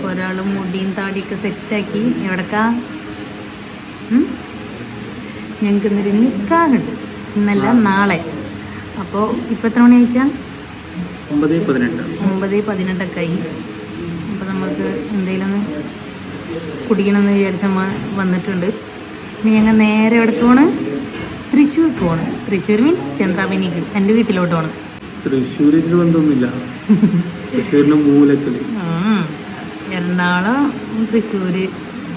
അപ്പോൾ ഒരാൾ മുടിയും താടിയൊക്കെ സെറ്റാക്കി. എവിടക്കാ? ഞങ്ങൾക്ക് ഇന്നൊരു നിക്കാഹുണ്ട്, ഇന്നല്ല നാളെ. അപ്പോൾ ഇപ്പം എത്ര മണി അയച്ചാൽ? 9:18 ആയി. അപ്പോൾ നമുക്ക് എന്തെങ്കിലും ഒന്ന് കുടിക്കണമെന്ന് വിചാരിച്ച വന്നിട്ടുണ്ട്. ഇനി ഞങ്ങൾ നേരെ എവിടേക്ക് പോണ്? തൃശ്ശൂർക്ക് പോണ്. തൃശ്ശൂർ മീൻസ് ചന്ദ്രാപിനിക്ക്, എൻ്റെ വീട്ടിലോട്ട് പോണ്. തൃശ്ശൂരിന് ബന്ധമൊന്നുമില്ല, തൃശ്ശൂരിന്റെ മൂലക്കല്. എറണാകുളം തൃശ്ശൂര്,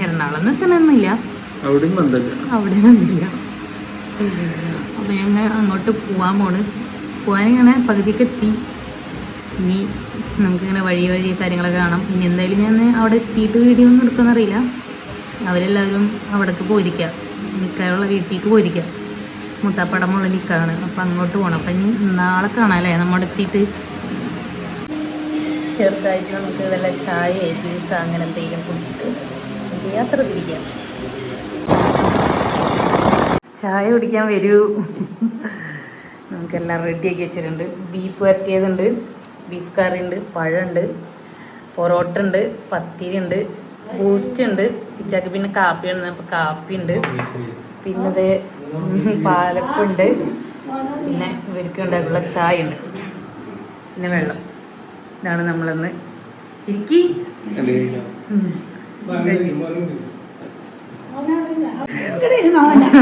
എറണാകുളം നിൽക്കണമെന്നില്ല, അവിടെ ബന്ധമില്ല. അപ്പം ഞങ്ങൾ അങ്ങോട്ട് പോകാൻ പോണ്. പോകാനിങ്ങനെ പകുതിക്ക് എത്തി. ഇനി നമുക്കിങ്ങനെ വഴി കാര്യങ്ങളൊക്കെ കാണാം. ഇനി എന്തായാലും ഞാൻ അവിടെ എത്തിയിട്ട് വീഡിയോ ഒന്നും എടുക്കുമെന്നറിയില്ല. അവരെല്ലാവരും അവിടേക്ക് പോയിരിക്കാം, നിൽക്കാനുള്ള വീട്ടിലേക്ക് പോയിരിക്കാം. മുത്താപ്പടമുള്ള നിൽക്കാണ്. അപ്പം അങ്ങോട്ട് പോകണം. അപ്പം ഇനി നാളെ കാണാം അല്ലേ നമ്മുടെ എത്തിയിട്ട്. ചെറുതായിട്ട് നമുക്ക് വല്ല ചായ ജ്യൂസ് അങ്ങനെ എന്തെങ്കിലും കുടിച്ചിട്ട് യാത്ര തിരിക്കാം. ചായ കുടിക്കാൻ വരൂ. നമുക്കെല്ലാം റെഡിയാക്കി വെച്ചിട്ടുണ്ട്. ബീഫ് വരട്ടിയതുണ്ട്, ബീഫ് കറി ഉണ്ട്, പഴമുണ്ട്, പൊറോട്ട ഉണ്ട്, പത്തിരി ഉണ്ട്, ബൂസ്റ്റ് ഉണ്ട്. ഇച്ചാക്ക് പിന്നെ കാപ്പി ഉണ്ട്, അപ്പോൾ കാപ്പി ഉണ്ട്. പിന്നെ ഇത് പാലപ്പുണ്ട്. പിന്നെ ഇവർക്ക് ഉണ്ടാക്കുള്ള ചായ ഉണ്ട്, പിന്നെ വെള്ളം. ഇതാണ് നമ്മളന്ന് ഇരിക്കി.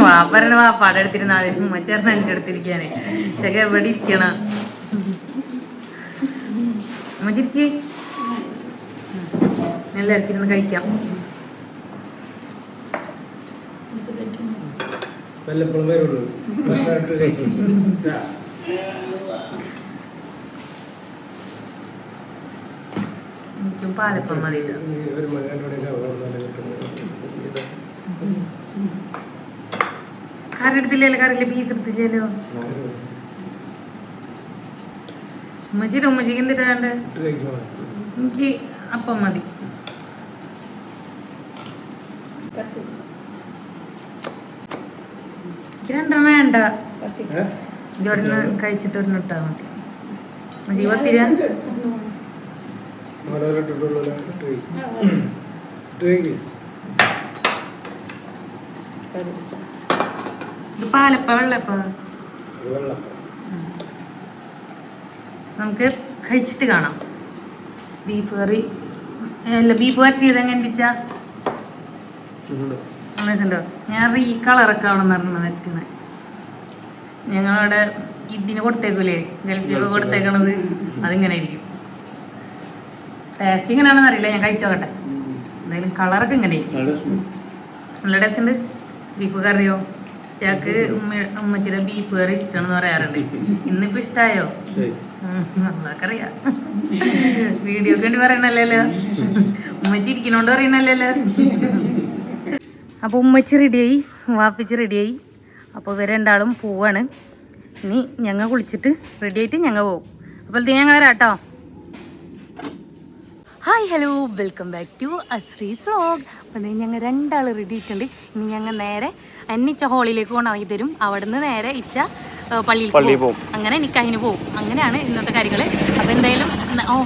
വാപ്പരുടെ വാപ്പാടെ എടുത്തിരുന്നാല് മറ്റേർന്ന് എൻ്റെ അടുത്തിരിക്കാനേ. ചക്ക എവിടെ ഇരിക്കണ മച്ചിരിക്കി, എല്ലാവർക്കും ഇരുന്ന് കഴിക്കാം. എനിക്കും പാലപ്പം മതി. കറി എടുത്തില്ലല്ലോ, കറിയില്ല, പീസ് എടുത്തില്ലല്ലോ. ഉമ്മച്ചിക്ക് എന്തിട്ടാ വേണ്ടേ? എനിക്ക് അപ്പം മതി. എനിക്ക് രണ്ടെണ്ണം വേണ്ട, ഒരെണ്ണം കഴിച്ചിട്ട് ഒരെണ്ണം ഇട്ടാ മതി. മജീ പത്തിരി പാലപ്പ വെള്ളപ്പ. നമുക്ക് കഴിച്ചിട്ട് കാണാം. ബീഫ് കറി അല്ല, ബീഫ് വരട്ടിയത് എങ്ങനെ ഇരിച്ചാ? ഞാൻ ഈ കളറൊക്കെ ആവണമെന്ന് പറഞ്ഞു വരട്ടുന്നത്. ഞങ്ങളവിടെ ഇതിന് കൊടുത്തേക്കൂലേ, ഗൾഫിലൊക്കെ കൊടുത്തേക്കണത്, അതിങ്ങനെ ഇരിക്കും. ടേസ്റ്റ് ഇങ്ങനെയാണെന്ന് അറിയില്ല, ഞാൻ കഴിച്ചോക്കട്ടെ. എന്തായാലും കളറൊക്കെ ഇങ്ങനെ ഇരിക്കും. നല്ല ടേസ്റ്റ് ഉണ്ട്. ബീഫ് കറിയോ? ചാക്ക് ഉമ്മച്ചിയുടെ ബീഫ് കറി ഇഷ്ടമാണെന്ന് പറയാറുണ്ട്. ഇന്നിപ്പോ ഇഷ്ടായോ? നമ്മളൊക്കെ അറിയാം, വീഡിയോക്ക് വേണ്ടി പറയണല്ലോ, ഉമ്മച്ചി ഇരിക്കണോണ്ട് പറയണല്ലോ. അപ്പോൾ ഉമ്മച്ചി റെഡിയായി, വാപ്പിച്ച് റെഡിയായി. അപ്പോൾ ഇവർ രണ്ടാളും പോവാണ്. ഇനി ഞങ്ങൾ കുളിച്ചിട്ട് റെഡിയായിട്ട് ഞങ്ങൾ പോകും. അപ്പോഴത്തേക്ക് ഞങ്ങൾ വരാം കേട്ടോ. Hi hello, welcome back to Asri's vlog. അപ്പോൾ ഞങ്ങൾ രണ്ടാൾ റെഡി ആയിട്ടുണ്ട്. ഇനി ഞങ്ങൾ നേരെ അന്നിച്ച ഹോളിലേക്ക് കൊണ്ടുപോയി തരും. അവിടെ നിന്ന് നേരെ ഇച്ച പള്ളിയിൽ പോകും. അങ്ങനെ നിക്കാഹിന് പോകും. അങ്ങനെയാണ് ഇന്നത്തെ കാര്യങ്ങൾ. അപ്പോൾ എന്തായാലും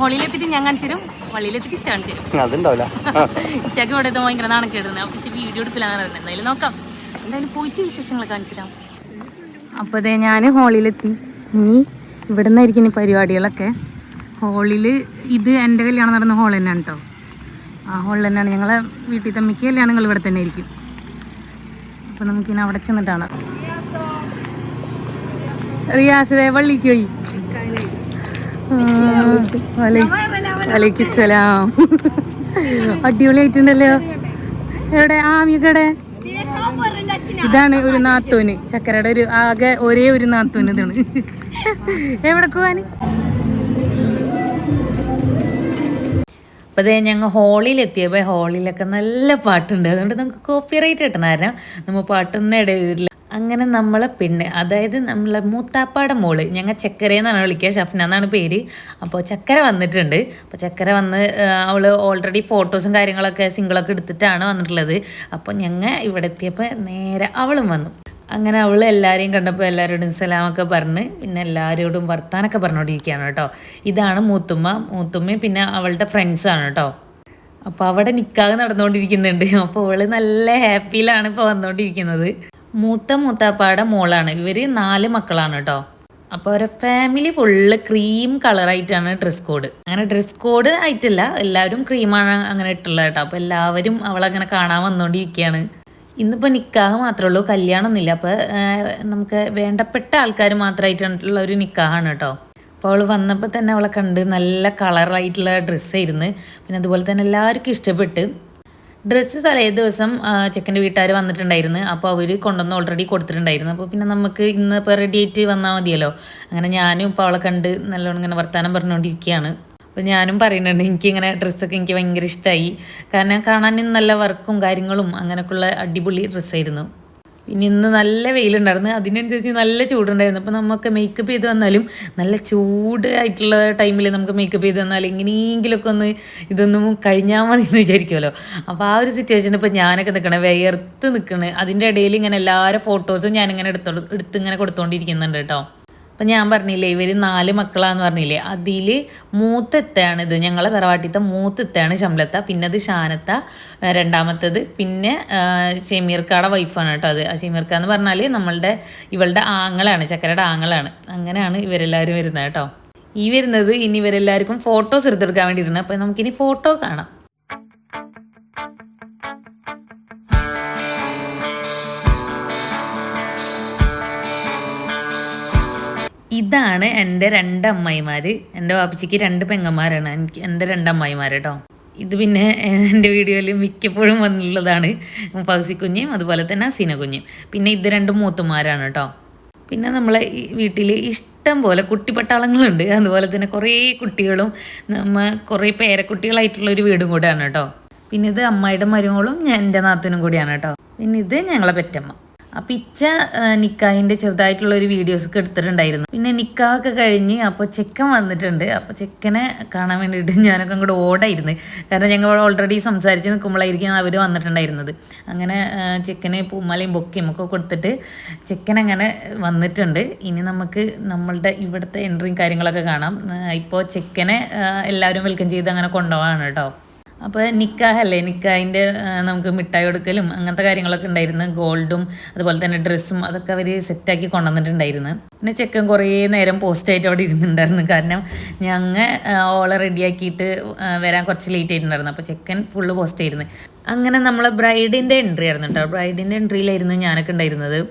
ഹോളിയിലെത്തിയിട്ട് ഞാൻ കാണിച്ചു തരും, പള്ളിയിലെത്തിയിട്ട് ഇച്ച കാണിച്ചു തരും. ഇച്ചക്ക് ഇവിടെ ഭയങ്കര നാണക്കേടുന്നത്. അപ്പോൾ ഇച്ച വീഡിയോ എടുക്കില്ല എന്ന് പറയുന്നത്. എന്തായാലും നോക്കാം. എന്തായാലും പോയിട്ട് വിശേഷങ്ങൾ കാണിച്ചു തരാം. അപ്പോൾ അതെ ഞാൻ ഹോളിയിലെത്തി. ഇനി ഇവിടെ നിന്നായിരിക്കും ഇനി പരിപാടികളൊക്കെ. ഹോളിൽ ഇത് എൻ്റെ കല്യാണം നടന്ന ഹോൾ തന്നെയാണ് കേട്ടോ. ആ ഹോളിൽ തന്നെയാണ് ഞങ്ങളെ വീട്ടിൽ തമ്മിക്ക് കല്യാണങ്ങൾ ഇവിടെ തന്നെ ആയിരിക്കും. അപ്പോൾ നമുക്കിനി അവിടെ ചെന്നിട്ടാണ്. റിയാസ് പള്ളിക്ക് പോയി. വലൈക്കുസ്സലാം. അടിപൊളിയായിട്ടുണ്ടല്ലോ. എവിടെ ആമിയക്കടെ? ഇതാണ് ഒരു നാത്തൂന്, ചക്കരയുടെ ഒരു ആകെ ഒരേ ഒരു നാത്തൂന് ഇതാണ്. എവിടെ പോവാന്? അപ്പോൾ അതേ ഞങ്ങൾ ഹോളിലെത്തിയപ്പോൾ ഹോളിലൊക്കെ നല്ല പാട്ടുണ്ട്. അതുകൊണ്ട് നമുക്ക് കോപ്പിറൈറ്റ് കിട്ടണ കാരണം നമ്മൾ പാട്ടൊന്നും ഇടയില്ല. അങ്ങനെ നമ്മളെ പെണ്ണ്, അതായത് നമ്മളെ മൂത്താപ്പാടെ മോള്, ഞങ്ങൾ ചക്കരയെന്നാണ് വിളിക്കുക, ഷഫ്ന എന്നാണ് പേര്. അപ്പോൾ ചക്കര വന്നിട്ടുണ്ട്. അപ്പോൾ ചക്കര വന്ന് അവൾ ഓൾറെഡി ഫോട്ടോസും കാര്യങ്ങളൊക്കെ സിംഗിളൊക്കെ എടുത്തിട്ടാണ് വന്നിട്ടുള്ളത്. അപ്പോൾ ഞങ്ങൾ ഇവിടെ എത്തിയപ്പോൾ നേരെ അവളും വന്നു. അങ്ങനെ അവൾ എല്ലാവരെയും കണ്ടപ്പോൾ എല്ലാവരോടും സലാമൊക്കെ പറഞ്ഞ് പിന്നെ എല്ലാവരോടും വർത്താനൊക്കെ പറഞ്ഞുകൊണ്ടിരിക്കുകയാണ് കേട്ടോ. ഇതാണ് മൂത്തുമ്മയും പിന്നെ അവളുടെ ഫ്രണ്ട്സാണ് കേട്ടോ. അപ്പോൾ അവിടെ നിക്കാഹ് നടന്നുകൊണ്ടിരിക്കുന്നുണ്ട്. അപ്പോൾ അവള് നല്ല ഹാപ്പിയിലാണ് ഇപ്പോൾ വന്നുകൊണ്ടിരിക്കുന്നത്. മൂത്താപ്പാടെ മോളാണ്. ഇവർ 4 മക്കളാണ് കേട്ടോ. അപ്പോൾ അവരെ ഫാമിലി ഫുള്ള് ക്രീം കളറായിട്ടാണ് ഡ്രസ് കോഡ്. അങ്ങനെ ഡ്രസ് കോഡ് ആയിട്ടില്ല, എല്ലാവരും ക്രീമാണ് അങ്ങനെ ഇട്ടുള്ളത് കേട്ടോ. അപ്പോൾ എല്ലാവരും അവളങ്ങനെ കാണാൻ വന്നുകൊണ്ടിരിക്കുകയാണ്. ഇന്നിപ്പോൾ നിക്കാഹ് മാത്രമേ ഉള്ളൂ, കല്യാണമൊന്നുമില്ല. അപ്പോൾ നമുക്ക് വേണ്ടപ്പെട്ട ആൾക്കാർ മാത്രമായിട്ടുള്ള ഒരു നിക്കാഹാണ് കേട്ടോ. അപ്പോൾ അവൾ വന്നപ്പോൾ തന്നെ അവളെ കണ്ട് നല്ല കളറായിട്ടുള്ള ഡ്രസ്സായിരുന്നു. പിന്നെ അതുപോലെ തന്നെ എല്ലാവർക്കും ഇഷ്ടപ്പെട്ട്. ഡ്രസ്സ് തലേ ദിവസം ചെക്കൻ്റെ വീട്ടുകാർ വന്നിട്ടുണ്ടായിരുന്നു. അപ്പോൾ അവർ കൊണ്ടുവന്ന് ഓൾറെഡി കൊടുത്തിട്ടുണ്ടായിരുന്നു. അപ്പോൾ പിന്നെ നമുക്ക് ഇന്ന് ഇപ്പോൾ റെഡി ആയിട്ട് വന്നാൽ മതിയല്ലോ. അങ്ങനെ ഞാനും ഇപ്പോൾ അവളെ കണ്ട് നല്ലോണം ഇങ്ങനെ വർത്താനം പറഞ്ഞുകൊണ്ടിരിക്കുകയാണ്. അപ്പോൾ ഞാനും പറയുന്നുണ്ട് എനിക്കിങ്ങനെ ഡ്രസ്സൊക്കെ എനിക്ക് ഭയങ്കര ഇഷ്ടമായി. കാരണം കാണാനും നല്ല വർക്കും കാര്യങ്ങളും അങ്ങനെയൊക്കെയുള്ള അടിപൊളി ഡ്രസ്സായിരുന്നു. പിന്നെ ഇന്ന് നല്ല വെയിലുണ്ടായിരുന്നു, അതിനനുസരിച്ച് നല്ല ചൂടുണ്ടായിരുന്നു. അപ്പോൾ നമുക്ക് മേക്കപ്പ് ചെയ്ത് വന്നാലും നല്ല ചൂടായിട്ടുള്ള ടൈമിൽ നമുക്ക് മേക്കപ്പ് ചെയ്ത് വന്നാൽ എങ്ങനെയെങ്കിലുമൊക്കെ ഒന്ന് ഇതൊന്നും കഴിഞ്ഞാൽ മതി എന്ന് വിചാരിക്കുമല്ലോ. അപ്പോൾ ആ ഒരു സിറ്റുവേഷനിൽ ഇപ്പോൾ ഞാനൊക്കെ നിൽക്കണേ, വിയർത്ത് നിൽക്കണേ. അതിൻ്റെ ഇടയിൽ ഇങ്ങനെ എല്ലാവരുടെ ഫോട്ടോസും ഞാനിങ്ങനെ എടുത്ത് ഇങ്ങനെ കൊടുത്തുകൊണ്ടിരിക്കുന്നുണ്ട് കേട്ടോ. അപ്പം ഞാൻ പറഞ്ഞില്ലേ ഇവർ 4 മക്കളാന്ന് പറഞ്ഞില്ലേ, അതിൽ മൂത്തെത്താണ് ഇത്, ഞങ്ങളെ തറവാട്ടിത്തെ മൂത്തെത്താണ് ശമ്പളത്ത. പിന്നെ അത് ഷാനത്ത രണ്ടാമത്തത്, പിന്നെ ഷെമീർക്കാടെ വൈഫാണ് കേട്ടോ അത്. ആ ഷെമീർക്ക എന്ന് പറഞ്ഞാൽ ഇവളുടെ ആങ്ങളാണ്, ചക്കരയുടെ ആങ്ങളാണ്. അങ്ങനെയാണ് ഇവരെല്ലാവരും വരുന്നത് കേട്ടോ. ഈ വരുന്നത് ഇനി ഇവരെല്ലാവർക്കും ഫോട്ടോസ് എടുത്തെടുക്കാൻ വേണ്ടിയിട്ടുണ്ട്. അപ്പം നമുക്കിനി ഫോട്ടോ കാണാം. ഇതാണ് എൻ്റെ 2 അമ്മായിമാർ. എൻ്റെ വാപ്പച്ചിക്ക് 2 പെങ്ങന്മാരാണ്, എൻ്റെ 2 അമ്മായിമാർ കേട്ടോ. ഇത് പിന്നെ എൻ്റെ വീഡിയോയിൽ മിക്കപ്പോഴും വന്നുള്ളതാണ്, പൗസിക്കുഞ്ഞും അതുപോലെ തന്നെ സീനക്കുഞ്ഞും. പിന്നെ ഇത് 2 മൂത്തുമാരാണ് കേട്ടോ. പിന്നെ നമ്മളെ വീട്ടിൽ ഇഷ്ടം പോലെ കുട്ടിപ്പട്ടാളങ്ങളുണ്ട്. അതുപോലെ തന്നെ കുറേ കുട്ടികളും കുറേ പേരക്കുട്ടികളായിട്ടുള്ളൊരു വീടും കൂടെയാണ് കേട്ടോ. പിന്നെ ഇത് അമ്മായിയുടെ മരുമകളും എൻ്റെ നാത്തനും കൂടിയാണ് കേട്ടോ. പിന്നെ ഇത് ഞങ്ങളെ പെറ്റമ്മ. അപ്പം ഇച്ച നിക്കാഹിൻ്റെ ചെറുതായിട്ടുള്ള ഒരു വീഡിയോസൊക്കെ എടുത്തിട്ടുണ്ടായിരുന്നു. പിന്നെ നിക്കാഹൊക്കെ കഴിഞ്ഞ് അപ്പോൾ ചെക്കൻ വന്നിട്ടുണ്ട്. അപ്പോൾ ചെക്കനെ കാണാൻ വേണ്ടിയിട്ട് ഞാനൊക്കെ അങ്ങോട്ട് ഓടായിരുന്നു. കാരണം ഞങ്ങൾ ഓൾറെഡി സംസാരിച്ച് നിൽക്കുമ്പോഴായിരിക്കും അവർ വന്നിട്ടുണ്ടായിരുന്നത്. അങ്ങനെ ചെക്കന് പൂമാലയും ബൊക്കയും ഒക്കെ കൊടുത്തിട്ട് ചെക്കൻ അങ്ങനെ വന്നിട്ടുണ്ട്. ഇനി നമുക്ക് നമ്മളുടെ ഇവിടുത്തെ എൻട്രിയും കാര്യങ്ങളൊക്കെ കാണാം. ഇപ്പോൾ ചെക്കനെ എല്ലാവരും വെൽക്കം ചെയ്ത് അങ്ങനെ കൊണ്ടുപോകാണ് കേട്ടോ. അപ്പോൾ നിക്കാഹല്ലേ, നിക്കാഹിൻ്റെ നമുക്ക് മിഠായി കൊടുക്കലും അങ്ങനത്തെ കാര്യങ്ങളൊക്കെ ഉണ്ടായിരുന്നു. ഗോൾഡും അതുപോലെ തന്നെ ഡ്രസ്സും അതൊക്കെ അവർ സെറ്റാക്കി കൊണ്ടുവന്നിട്ടുണ്ടായിരുന്നു. പിന്നെ ചെക്കൻ കുറേ നേരം പോസ്റ്റായിട്ട് അവിടെ ഇരുന്നിട്ടുണ്ടായിരുന്നു. കാരണം ഞങ്ങൾ ഓളെ റെഡിയാക്കിയിട്ട് വരാൻ കുറച്ച് ലേറ്റ് ആയിട്ടുണ്ടായിരുന്നു. അപ്പോൾ ചെക്കൻ ഫുള്ള് പോസ്റ്റ് ആയിരുന്നു. അങ്ങനെ നമ്മളെ ബ്രൈഡിൻ്റെ എൻട്രി ആയിരുന്നു കേട്ടോ. ബ്രൈഡിൻ്റെ എൻട്രിയിലായിരുന്നു ഞാനൊക്കെ ഉണ്ടായിരുന്നത്.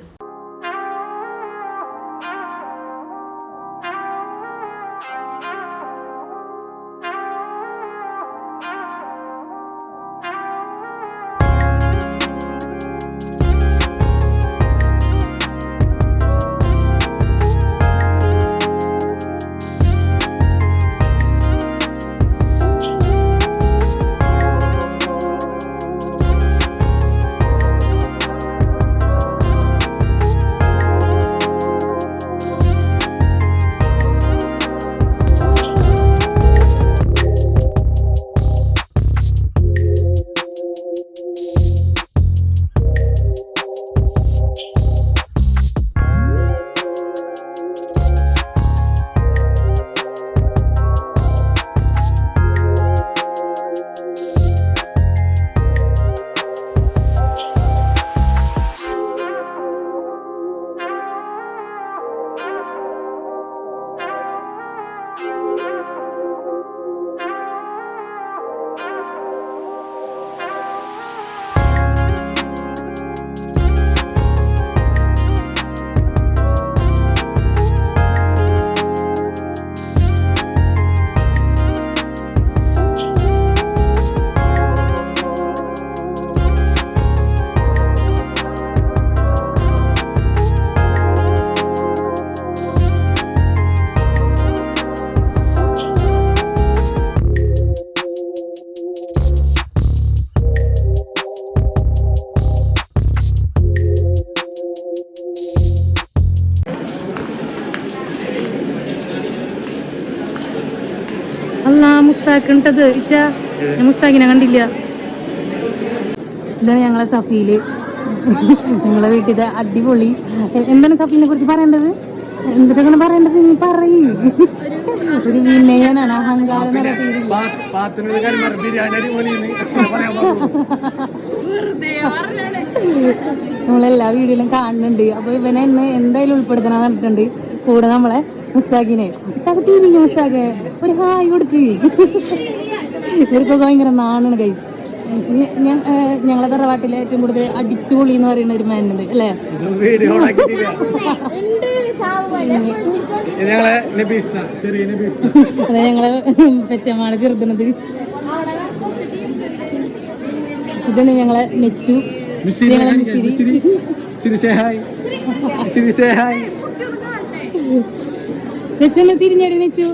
മുസ്താക്കിട്ടത് ഇച്ച മുസ്താക്കിനെ കണ്ടില്ല. ഇതാണ് ഞങ്ങളെ സഫീല്, ഞങ്ങളെ വീട്ടിലെ അടിപൊളി. എന്താണ് സഫീലിനെ കുറിച്ച് പറയേണ്ടത്? എന്തിനാണ് പറയേണ്ടത്? നീ പറയൂ. ഒരു വിനയനാണ്, അഹങ്കാരം നടത്തിയിട്ടില്ല. നമ്മളെല്ലാ വീഡിയോയിലും കാണുന്നുണ്ട്. അപ്പൊ ഇവനെ ഇന്ന് എന്തായാലും ഉൾപ്പെടുത്തണം പറഞ്ഞിട്ടുണ്ട്. കൂടെ നമ്മളെ മുസ്താഖിനെ. മുസ്താഖ് തിരിഞ്ഞു, മുസ്താഖ് ഒരു ഹായ് കൊടുക്ക്. ഇവർക്കൊക്കെ ഭയങ്കര നാണാണ് കൈ. ഞങ്ങളെ തറവാട്ടിലെ ഏറ്റവും കൂടുതൽ അടിച്ചുപൊളി എന്ന് പറയുന്ന ഒരു മാനുണ്ട് അല്ലേ? അതെ, ഞങ്ങളെ പെറ്റമ്മാണ് ചെറുതണത്. ഇതാണ് ഞങ്ങളെ നെച്ചു. നെച്ചു ഒന്ന് തിരിഞ്ഞടി നെച്ചു.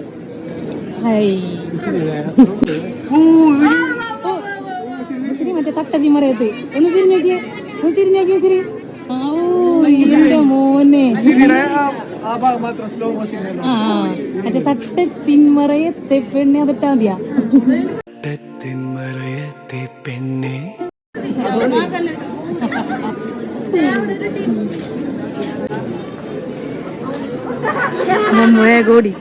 മറ്റേ തട്ടതി മറയത്ത് ഒന്ന് തിരിഞ്ഞോക്കിയേ, ഒന്ന് തിരിഞ്ഞോക്കിയേ ശരി. എന്റെ മോനെ മറ്റേ തട്ടത്തിന്മറയത്തെ പെണ്ണെ അതിട്ടാ മതിയാ. പെണ്ണെ കൂടി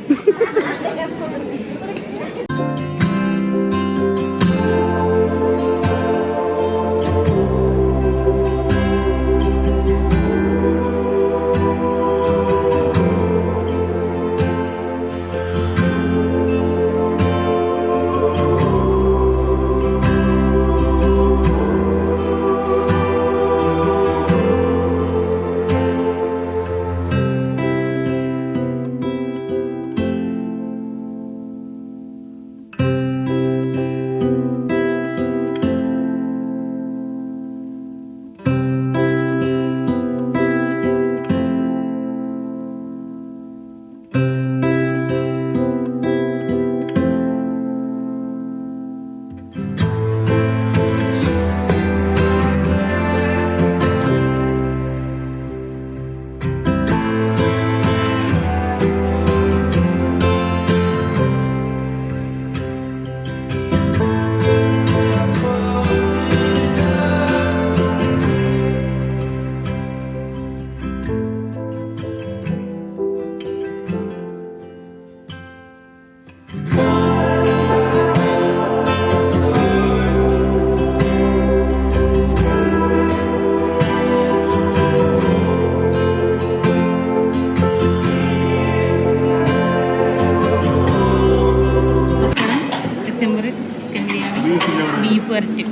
ബീഫ് വരട്ടി.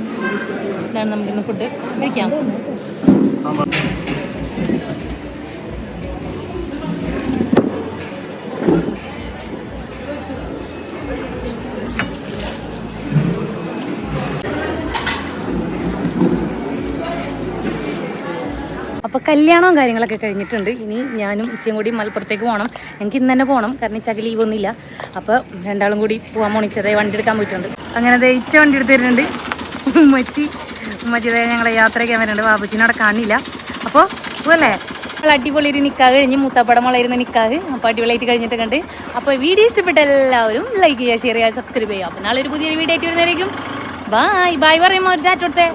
ഇതാണ് നമുക്കിന്ന് ഫുഡ് കഴിക്കാം. അപ്പോൾ കല്യാണവും കാര്യങ്ങളൊക്കെ കഴിഞ്ഞിട്ടുണ്ട്. ഇനി ഞാനും ഇച്ചയും കൂടി മലപ്പുറത്തേക്ക് പോകണം. എനിക്ക് ഇന്ന് തന്നെ പോകണം, കാരണം ഇച്ചക്ക് ലീവൊന്നുമില്ല. അപ്പോൾ രണ്ടാളും കൂടി പോകാൻ പോണിച്ചതേ വണ്ടി എടുക്കാൻ പോയിട്ടുണ്ട്. അങ്ങനെ ഇച്ച വണ്ടി എടുത്ത് തരുന്നുണ്ട്. ഉമ്മച്ചിതേ ഞങ്ങളെ യാത്രയ്ക്കാൻ വരുന്നുണ്ട്. ബാബുച്ചിനെ അവിടെ കാണില്ല. അപ്പോൾ പോകല്ലേ? നമ്മൾ അടിപൊളി ഒരു നിക്കാഹ് കഴിഞ്ഞ് മൂത്താപ്പടം വളരുന്ന നിക്കാഹ്. അപ്പോൾ അടിപൊളിയായിട്ട് കഴിഞ്ഞിട്ട് കണ്ട്. അപ്പോൾ വീഡിയോ ഇഷ്ടപ്പെട്ട എല്ലാവരും ലൈക്ക് ചെയ്യുക, ഷെയർ ചെയ്യുക, സബ്സ്ക്രൈബ് ചെയ്യുക. അപ്പോൾ നാളെ ഒരു പുതിയൊരു വീഡിയോ ആയിട്ട് വരുന്നതായിരിക്കും. ബായ് ബായ് പറയുമ്പോൾ ഒരു ടാറ്റ കൊടുത്തേ.